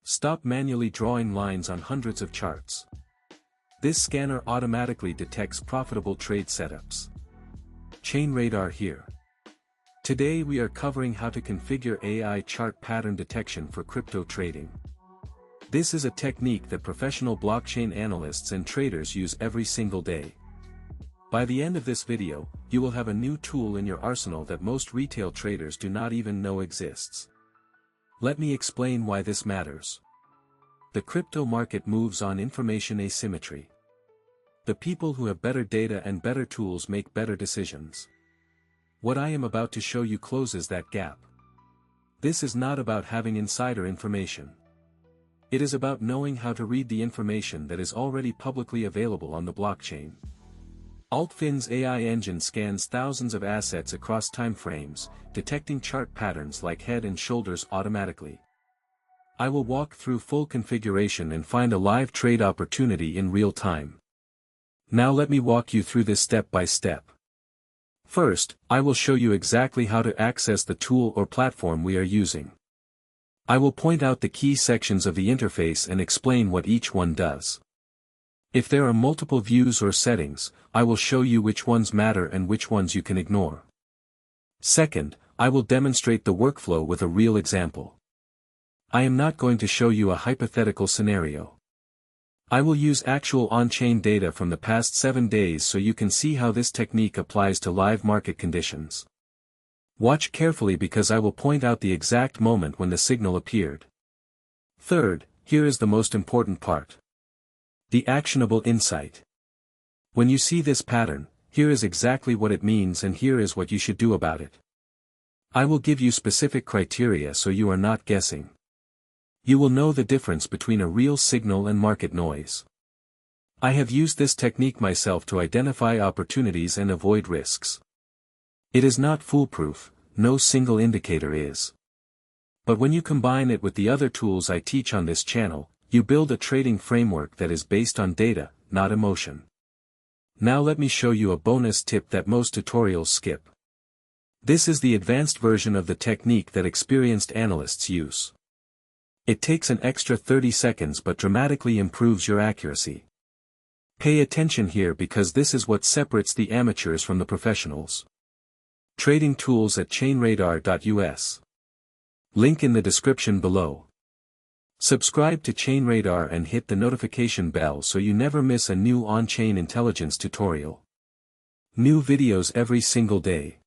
Stop manually drawing lines on hundreds of charts. This scanner automatically detects profitable trade setups. ChainRadar here. Today we are covering how to configure AI chart pattern detection for crypto trading. This is a technique that professional blockchain analysts and traders use every single day. By the end of this video, you will have a new tool in your arsenal that most retail traders do not even know exists. Let me explain why this matters. The crypto market moves on information asymmetry. The people who have better data and better tools make better decisions. What I am about to show you closes that gap. This is not about having insider information. It is about knowing how to read the information that is already publicly available on the blockchain. Altfin's AI engine scans thousands of assets across time frames, detecting chart patterns like head and shoulders automatically. I will walk through full configuration and find a live trade opportunity in real time. Now let me walk you through this step by step. First, I will show you exactly how to access the tool or platform we are using. I will point out the key sections of the interface and explain what each one does. If there are multiple views or settings, I will show you which ones matter and which ones you can ignore. Second, I will demonstrate the workflow with a real example. I am not going to show you a hypothetical scenario. I will use actual on-chain data from the past 7 days so you can see how this technique applies to live market conditions. Watch carefully because I will point out the exact moment when the signal appeared. Third, here is the most important part. The actionable insight. When you see this pattern, here is exactly what it means and here is what you should do about it. I will give you specific criteria so you are not guessing. You will know the difference between a real signal and market noise. I have used this technique myself to identify opportunities and avoid risks. It is not foolproof, no single indicator is. But when you combine it with the other tools I teach on this channel, you build a trading framework that is based on data, not emotion. Now let me show you a bonus tip that most tutorials skip. This is the advanced version of the technique that experienced analysts use. It takes an extra 30 seconds but dramatically improves your accuracy. Pay attention here because this is what separates the amateurs from the professionals. Trading tools at ChainRadar.us. Link in the description below. Subscribe to ChainRadar and hit the notification bell so you never miss a new on-chain intelligence tutorial. New videos every single day.